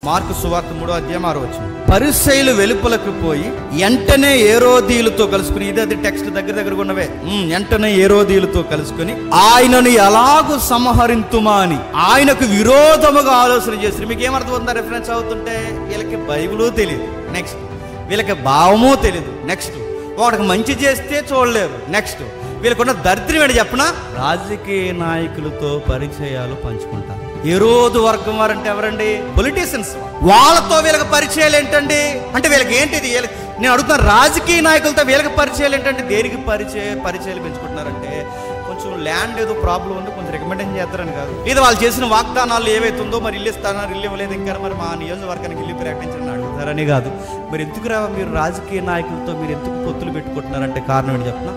Mark సువార్త 3:6. పరిసయ్యులు వెలుపలకు పోయి వెంటనే హేరోదీయులతో కలుసుకుని, ఇదే టెక్స్ట్ దగ్గర ఉన్నవే, వెంటనే హేరోదీయులతో కలుసుకుని ఆయనను ఎలాగూ సంహరింతుమా అని ఆయనకు విరోధముగా ఆలోచన చేస్తారు. మీకు ఏమర్థమవుతుందా రెఫరెన్స్ అవుతుంటే? వీళ్ళకి బైబిలు తెలియదు, నెక్స్ట్ వీళ్ళకి భావము తెలియదు, నెక్స్ట్ వాడికి మంచి చేస్తే చూడలేరు, నెక్స్ట్ వీళ్ళకున్న దరిద్రం ఏంటి చెప్పనా? రాజకీయ నాయకులతో పరిచయాలు పంచుకుంటారు. హేరోదు వర్గం వారంటే ఎవరండి? పొలిటీషియన్స్. వాళ్ళతో వీళ్ళకి పరిచయాలు ఏంటండి అంటే వీళ్ళకి ఏంటిది? నేను అడుగుతున్నా, రాజకీయ నాయకులతో వీళ్ళకి పరిచయాలు ఏంటంటే దేనికి పరిచయాలు పెంచుకుంటున్నారంటే కొంచెం ల్యాండ్ ఏదో ప్రాబ్లం ఉంది, కొంచెం రికమెండేషన్ చేస్తారని కాదు, ఇది వాళ్ళు చేసిన వాగ్దానాలు ఏవైతుందో మరి ఇల్లు ఇస్తారన్నారు, ఇల్లు ఇవ్వలేదు, ఇంకా మరి మా నియోజకవర్గానికి ఇల్లు ప్రకటించాలని అడుగుతారని కాదు. మరి ఎందుకు మీరు రాజకీయ నాయకులతో మీరు ఎందుకు పొత్తులు పెట్టుకుంటున్నారంటే కారణం ఏంటి చెప్పిన?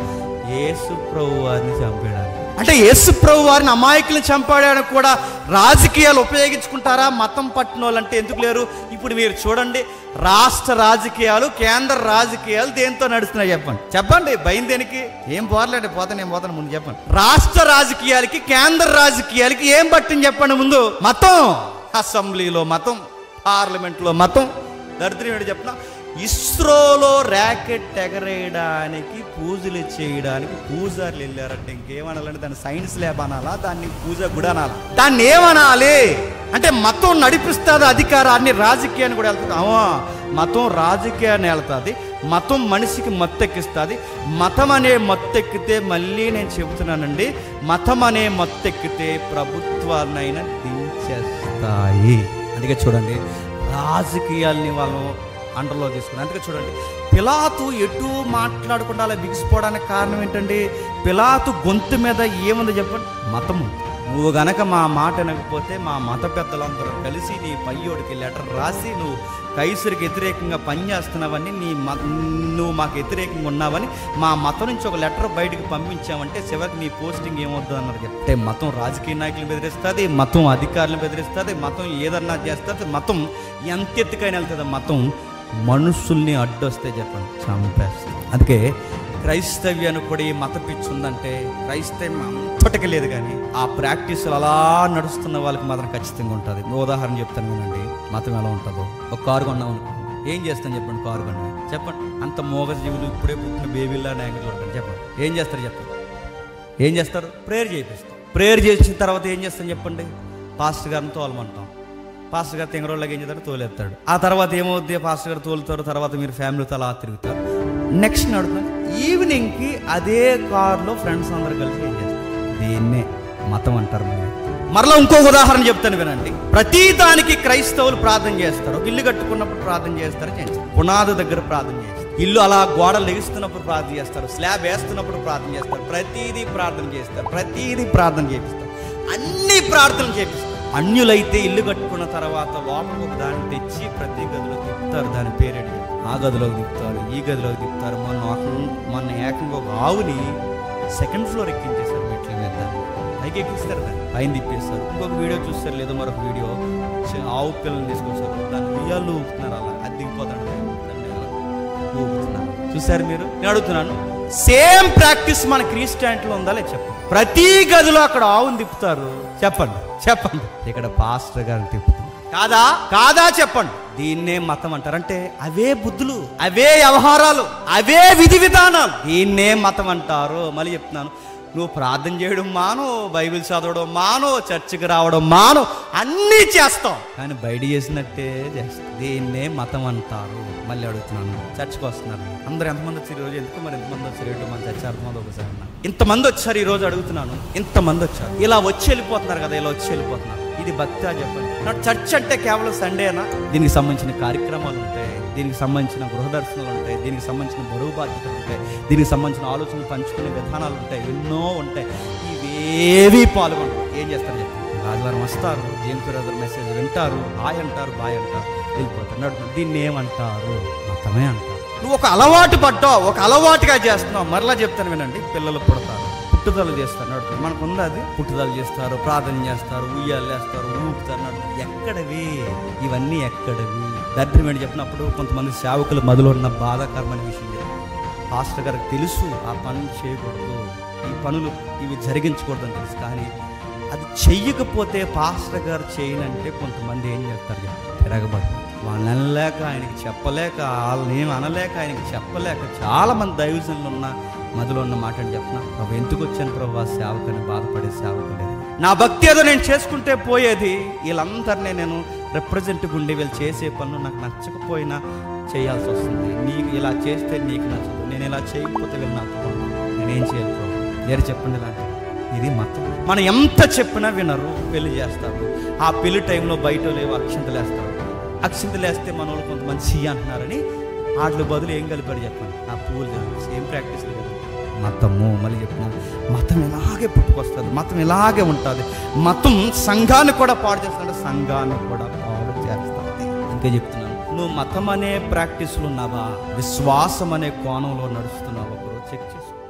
యేసు ప్రభు వారిని చంపేయడానికి. అంటే యేసు ప్రభు వారిని అమాయకులను చంపాడని కూడా రాజకీయాలు ఉపయోగించుకుంటారా? మతం పట్టిన వాళ్ళంటే ఎందుకు లేరు? ఇప్పుడు మీరు చూడండి, రాష్ట్ర రాజకీయాలు, కేంద్ర రాజకీయాలు దేంతో నడుస్తున్నాయి చెప్పండి. భయం దేనికి? ఏం పోతాను ముందు చెప్పండి. రాష్ట్ర రాజకీయాలకి కేంద్ర రాజకీయాలకి ఏం పట్టింది చెప్పండి ముందు? మతం. అసెంబ్లీలో మతం, పార్లమెంట్లో మతం. దరిద్రం ఏంటి చెప్పిన? ఇస్రోలో ర్యాకెట్ ఎగరేయడానికి పూజలు చేయడానికి పూజారులు వెళ్ళారంటే ఇంకేమనాలంటే దాన్ని సైన్స్ ల్యాబ్ అనాలా, దాన్ని పూజ గుడి అనాలా, దాన్ని ఏమనాలి అంటే మతం నడిపిస్తుంది అధికారాన్ని, రాజకీయాన్ని కూడా వెళ్తుంది. మతం రాజకీయాన్ని వెళ్తుంది, మతం మనిషికి మత్తెక్కిస్తుంది. మతం అనే మత్తెక్కితే, మళ్ళీ నేను చెబుతున్నానండి, మతం అనే మత్తెక్కితే ప్రభుత్వాన్నైనా దించేస్తాయి. అందుకే చూడండి, రాజకీయాల్ని వాళ్ళు అండర్లో తీసుకుని. అందుకే చూడండి, పిలాతు ఎటు మాట్లాడకుండా అలా బిగిసిపోవడానికి కారణం ఏంటండి? పిలాతు గొంతు మీద ఏముంది చెప్పండి? మతము. నువ్వు గనక మా మాట వినకపోతే మా మత పెద్దలందరూ కలిసి నీ పయ్యోడికి లెటర్ రాసి నువ్వు కైసరికి వ్యతిరేకంగా పనిచేస్తున్నావని, నువ్వు మాకు వ్యతిరేకంగా ఉన్నావని మా మతం నుంచి ఒక లెటర్ బయటకు పంపించామంటే చివరికి నీ పోస్టింగ్ ఏమవుతుంది అన్నారు. అంటే మతం రాజకీయ నాయకులను బెదిరిస్తుంది, మతం అధికారులను బెదిరిస్తుంది, మతం ఏదన్నా చేస్తుంది, మతం ఎంత ఎత్తుకైనా వెళ్తుంది, మతం మనుషుల్ని అడ్డొస్తే చెప్పండి చంపేస్తుంది. అందుకే క్రైస్తవ్యానికి కూడా ఈ మత పిచ్చి ఉందంటే క్రైస్తవం అంతటికి లేదు, కానీ ఆ ప్రాక్టీసులు అలా నడుస్తున్న వాళ్ళకి మాత్రం ఖచ్చితంగా ఉంటుంది. ఉదాహరణ చెప్తాను వినండి, మతం ఎలా ఉంటుందో. ఒక కారు కొన్నాం అనుకోండి, ఏం చేస్తాను చెప్పండి? కారు కొన్నా చెప్పండి, అంత మోగజీవులు ఇప్పుడే పుట్టిన బేబీలా యాంగిల్ ఉంటాను చెప్పండి. ఏం చేస్తారు చెప్పండి? ఏం చేస్తారు? ప్రేయర్ చేపిస్తాం. ప్రేయర్ చేసిన తర్వాత ఏం చేస్తాం చెప్పండి? పాస్టర్ గారిని తోలమంటాం. పాస్టర్ గారు తెంగరోళ్ళకి ఏం చేస్తాడు? తోలేస్తాడు. ఆ తర్వాత ఏమవుద్ది? పాస్టర్ గారు తోలుతారు, తర్వాత మీరు ఫ్యామిలీతో అలా తిరుగుతారు. నెక్స్ట్ నడుతుంది, ఈవినింగ్కి అదే కారులో ఫ్రెండ్స్ అందరు కలిసి ఏం చేస్తారు? దీన్నే మతం అంటారు. మరలా ఇంకొక ఉదాహరణ చెప్తాను వినండి. ప్రతి దానికి క్రైస్తవులు ప్రార్థన చేస్తారు. ఒక ఇల్లు కట్టుకున్నప్పుడు ప్రార్థన చేస్తారు, పునాది దగ్గర ప్రార్థన చేస్తారు, ఇల్లు అలా గోడలు లెగిస్తున్నప్పుడు ప్రార్థన చేస్తారు, స్లాబ్ వేస్తున్నప్పుడు ప్రార్థన చేస్తారు, ప్రతిదీ ప్రార్థన చేస్తారు, ప్రతిదీ ప్రార్థన చేపిస్తారు, అన్ని ప్రార్థనలు చేపిస్తారు. అన్యులైతే ఇల్లు కట్టుకున్న తర్వాత లోపలికి ఒక దాన్ని తెచ్చి ప్రతి గదిలో తిప్పుతారు, దాని పేరేంటి? ఆ గదిలోకి తిప్పుతారు, ఈ గదిలోకి తిప్పుతారు. మొన్న ఏకంగా ఒక ఆవుని సెకండ్ ఫ్లోర్ ఎక్కించేశారు, మెట్ల మీద పైకి ఎక్కిస్తారు, దాన్ని పైన తిప్పేస్తారు. ఇంకొక వీడియో చూస్తారు, లేదో మరొక వీడియో ఆవు పిల్లల్ని తీసుకొస్తారు, దాన్ని ఉయ్యాలు ఊపుతున్నారు, అలా అది దిగిపోతాడు, దాన్ని అలా ఊపుతున్నారు. చూసారు మీరు? నేను అడుగుతున్నాను, సేమ్ ప్రాక్టీస్ మన క్రిస్టియానిటీలో ఉందా లేదు చెప్పండి? ప్రతి గదిలో అక్కడ ఆవుని తిప్పుతారు, చెప్పండి ఇక్కడ పాస్టర్ గారిని తిప్పుతారు, కాదా చెప్పండి? దీన్నే మతం అంటారు. అంటే అవే బుద్ధులు, అవే వ్యవహారాలు, అవే విధి విధానాలు, దీన్నే మతం అంటారు. మళ్ళీ చెప్తున్నాను, నువ్వు ప్రార్థన చేయడం మాను, బైబిల్ చదవడం మాను, చర్చికి రావడం మాను, అన్నీ చేస్తాం, కానీ బయట చేసినట్టే చేస్తాం. దీన్నే మతం అంటారు. మళ్ళీ అడుగుతున్నాను, చర్చికి వస్తున్నారు అందరు ఎంతమంది వచ్చారు ఈరోజు? ఎందుకు మరి ఎంతమంది వచ్చారు? ఏంటో మన చర్చ అర్థమంది ఒకసారి ఇంతమంది వచ్చారు ఈరోజు అడుగుతున్నాను, ఇంతమంది వచ్చారు. ఇలా వచ్చి వెళ్ళిపోతున్నారు కదా, ఇలా వచ్చి వెళ్ళిపోతున్నారు. ఇది భక్తి చెప్పండి? చర్చ్ అంటే కేవలం సండేనా? దీనికి సంబంధించిన కార్యక్రమాలు ఉంటాయి, దీనికి సంబంధించిన గృహదర్శనాలు ఉంటాయి, దీనికి సంబంధించిన బరువు బాధ్యతలు ఉంటాయి, దీనికి సంబంధించిన ఆలోచనలు పంచుకునే విధానాలు ఉంటాయి, ఎన్నో ఉంటాయి. ఇవేవి పాల్గొంటారు. ఏం చేస్తారు చెప్పండి? ఆదివారం వస్తారు, జేమ్స్ బ్రదర్ మెసేజ్ వింటారు, హాయ్ అంటారు, బాయ్ అంటారు, వెళ్ళిపోతారు. దీన్ని ఏమంటారు? మతమే అంటారు. నువ్వు ఒక అలవాటు పడ్డావు, ఒక అలవాటుగా చేస్తున్నావు. మరలా చెప్తాను వినండి, పిల్లలు పుడతారు, పుట్టుదల చేస్తారు, నడుతుంది. మనకు ఉంది అది. పుట్టుదల చేస్తారు, ప్రార్థన చేస్తారు, ఉయ్యాలు వేస్తారు, ఊపుతారు, నడుతుంది. ఎక్కడవి ఇవన్నీ? ఎక్కడవి? దరిద్రం ఏంటి చెప్పినప్పుడు కొంతమంది సేవకులు మదిలో ఉన్న బాధాకరమైన విషయం, పాస్టర్ గారికి తెలుసు ఆ పనులు చేయకూడదు, ఈ పనులు ఇవి జరిగించకూడదని తెలుసు, కానీ అది చెయ్యకపోతే పాస్టర్ గారు చేయనంటే కొంతమంది ఏం చేస్తారు? తిరగబడి వాళ్ళని అనలేక, ఆయనకి చెప్పలేక, వాళ్ళని ఏమి అనలేక, ఆయనకి చెప్పలేక చాలామంది దైవజనులు ఉన్న మధ్యలో ఉన్న మాటలు చెప్పిన, ప్రభు ఎందుకు వచ్చాను ప్రభు ఆ సేవకుని బాధపడే సేవకు లేదు. నా భక్తి ఏదో నేను చేసుకుంటే పోయేది, వీళ్ళందరినీ నేను రిప్రజెంట్గా ఉండి వీళ్ళు చేసే పనులు నాకు నచ్చకపోయినా చేయాల్సి వస్తుంది. నీకు ఇలా చేస్తే నీకు నచ్చదు, నేను ఇలా చేయకపోతే వీళ్ళు నాకు నేనేం చేయాలి ప్రభు? ఏరు చెప్పండి. ఇలాంటి ఇది మతం. మనం ఎంత చెప్పినా వినరు, పెళ్లి చేస్తారు. ఆ పెళ్లి టైంలో బయట లేవు అక్షంతలు వేస్తారు. అక్షంతలు వేస్తే మన వాళ్ళు కొంతమంది సి అంటున్నారని వాటి బదులు ఏం కలిపాడు చెప్పండి, ఆ పూలు సేమ్ ప్రాక్టీస్ లేదు. మతము మళ్ళీ చెప్తున్నాను, మతం ఇలాగే పుట్టుకొస్తుంది, మతం ఇలాగే ఉంటుంది. మతం సంఘాన్ని కూడా పాడు చేస్తుంది, సంఘాన్ని కూడా పాడు చేస్తుంది. అందుకే చెప్తున్నాను, నువ్వు మతం అనే ప్రాక్టీస్లో ఉన్నావా, విశ్వాసం అనే కోణంలో నడుస్తున్నావా? చెక్ చేసుకో.